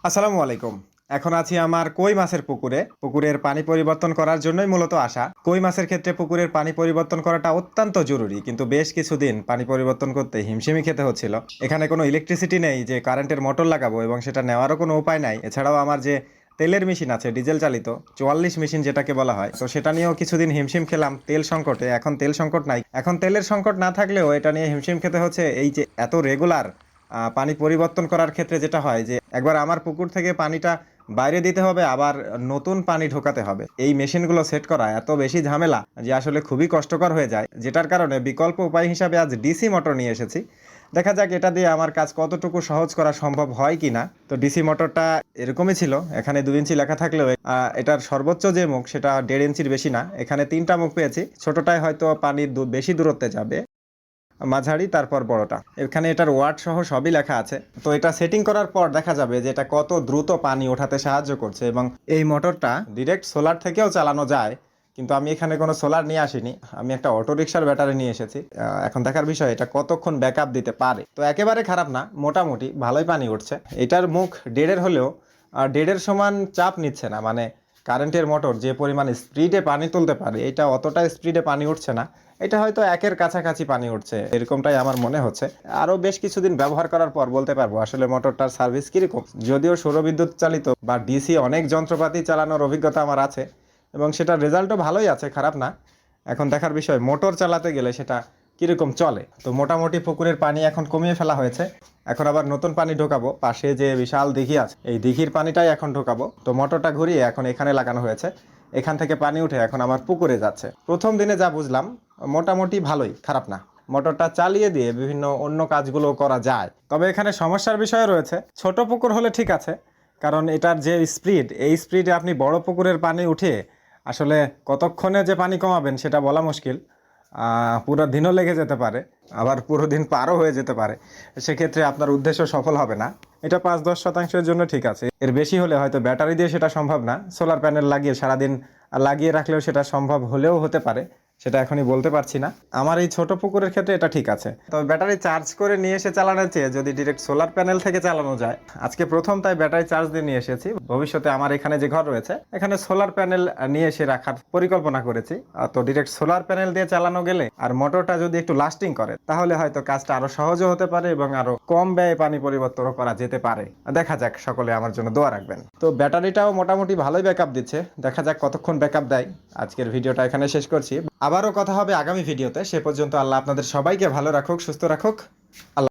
আসসালামু আলাইকুম। এখন আছি আমার কই মাছের পুকুরে। পুকুরের পানি পরিবর্তন করার জন্যই মূলত আসা। কই মাছের ক্ষেত্রে পুকুরের পানি পরিবর্তন করাটা অত্যন্ত জরুরি, কিন্তু বেশ কিছুদিন পানি পরিবর্তন করতে হিমশিমি খেতে হচ্ছিল। এখানে কোনো ইলেকট্রিসিটি নেই যে কারেন্টের মোটর লাগাবো, এবং সেটা নেওয়ারও কোনো উপায় নাই। এছাড়াও আমার যে তেলের মেশিন আছে, ডিজেল চালিত 44 মেশিন যেটাকে বলা হয়, তো সেটা নিয়েও কিছুদিন হিমশিম খেলাম তেল সংকটে। এখন তেল সংকট নাই, এখন তেলের সংকট না থাকলেও এটা নিয়ে হিমশিম খেতে হচ্ছে। এই যে এত রেগুলার পানি পরিবর্তন করার ক্ষেত্রে যেটা হয় যে একবার আমার পুকুর থেকে পানিটা বাইরে দিতে হবে, আবার নতুন পানি ঢোকাতে হবে। এই মেশিনগুলো সেট করা এত বেশি ঝামেলা যে আসলে খুবই কষ্টকর হয়ে যায়, যেটার কারণে বিকল্প উপায় হিসাবে আজ ডিসি মোটর নিয়ে এসেছি। দেখা যাক এটা দিয়ে আমার কাজ কতটুকু সহজ করা সম্ভব হয় কিনা। তো ডিসি মোটরটা এরকমই ছিল, এখানে 2 ইঞ্চি লেখা থাকলেও এটার সর্বোচ্চ যে মুখ সেটা 1.5 ইঞ্চির বেশি না। এখানে 3টা মুখ পেয়েছি। ছোটটায় হয়তো পানি বেশি দূরত্বে যাবে, মাঝারি, তারপর বড়টা। এখানে এটার ওয়াট সহ সবই লেখা আছে। তো এটা সেটিং করার পর দেখা যাবে যে এটা কত দ্রুত পানি ওঠাতে সাহায্য করছে, এবং এই মোটরটা ডিরেক্ট সোলার থেকেও চালানো যায়। কিন্তু আমি এখানে কোনো সোলার নিয়ে আসিনি, আমি একটা অটো রিক্সার ব্যাটারি নিয়ে এসেছি। এখন দেখার বিষয় এটা কতক্ষণ ব্যাকআপ দিতে পারে। তো একেবারে খারাপ না, মোটামুটি ভালোই পানি উঠছে। এটার মুখ 1.5-এর হলেও 1.5-এর সমান চাপ নিচ্ছে না। মানে কারেন্টের মোটর যে পরিমাণে স্পিডে পানি তুলতে পারে, এটা অতটা স্পিডে পানি উঠছে না। এটা হয়তো 1-এর কাছাকাছি পানি উঠছে, এরকমটাই আমার মনে হচ্ছে। আরও বেশ কিছুদিন ব্যবহার করার পর বলতে পারবো আসলে মোটরটার সার্ভিস কীরকম। যদিও সৌরবিদ্যুৎ চালিত বা ডিসি অনেক যন্ত্রপাতি চালানোর অভিজ্ঞতা আমার আছে, এবং সেটার রেজাল্টও ভালোই আছে, খারাপ না। এখন দেখার বিষয় মোটর চালাতে গেলে সেটা কীরকম চলে। তো মোটামুটি পুকুরের পানি এখন কমিয়ে ফেলা হয়েছে। এখন আবার নতুন পানি ঢোকাবো। পাশে যে বিশাল দিঘি আছে, এই দিঘির পানিটাই এখন ঢোকাবো। তো মোটরটা ঘুরিয়ে এখন এখানে লাগানো হয়েছে। এখান থেকে পানি উঠে এখন আমার পুকুরে যাচ্ছে। প্রথম দিনে যা বুঝলাম মোটামুটি ভালোই, খারাপ না। মোটরটা চালিয়ে দিয়ে বিভিন্ন অন্য কাজগুলো করা যায়। তবে এখানে সমস্যার বিষয় রয়েছে। ছোট পুকুর হলে ঠিক আছে, কারণ এটার যে স্পিড, এই স্পিডে আপনি বড় পুকুরের পানি উঠে আসলে কতক্ষণে যে পানি কমাবেন সেটা বলা মুশকিল। পুরো দিনও লেগে যেতে পারে, আবার পুরো দিন পারও হয়ে যেতে পারে। সেক্ষেত্রে আপনার উদ্দেশ্য সফল হবে না। এটা 5-10 শতাংশের জন্য ঠিক আছে, এর বেশি হলে হয়তো ব্যাটারি দিয়ে সেটা সম্ভব না। সোলার প্যানেল লাগিয়ে সারাদিন লাগিয়ে রাখলেও সেটা সম্ভব হলেও হতে পারে, সেটা এখনই বলতে পারছি না। আমার এই ছোট পুকুরের ক্ষেত্রে এটা ঠিক আছে। তবে ব্যাটারি চার্জ করে নিয়ে এসে চালানোর চেয়ে যদি ডিরেক্ট সোলার প্যানেল থেকে চালানো যায়, আজকে প্রথম তাই ব্যাটারি চার্জ দিয়ে নিয়ে এসেছি। ভবিষ্যতে আমার এখানে যে ঘর রয়েছে, এখানে সোলার প্যানেল নিয়ে এসে রাখার পরিকল্পনা করেছি। তো ডিরেক্ট সোলার প্যানেল দিয়ে চালানো গেলে আর মোটরটা যদি একটু লাস্টিং করে, তাহলে হয়তো কাজটা আরো সহজও হতে পারে এবং আরো কম ব্যয়ে পানি পরিবর্তন করা যেতে পারে। দেখা যাক, সকলে আমার জন্য দোয়া রাখবেন। তো ব্যাটারিটাও মোটামুটি ভালোই ব্যাকআপ দিচ্ছে, দেখা যাক কতক্ষণ ব্যাকআপ দেয়। আজকের ভিডিওটা এখানে শেষ করছি। আবারও কথা হবে আগামী ভিডিওতে। সে পর্যন্ত আল্লাহ আপনাদের সবাইকে ভালো রাখুক, সুস্থ রাখুক। আল্লাহ।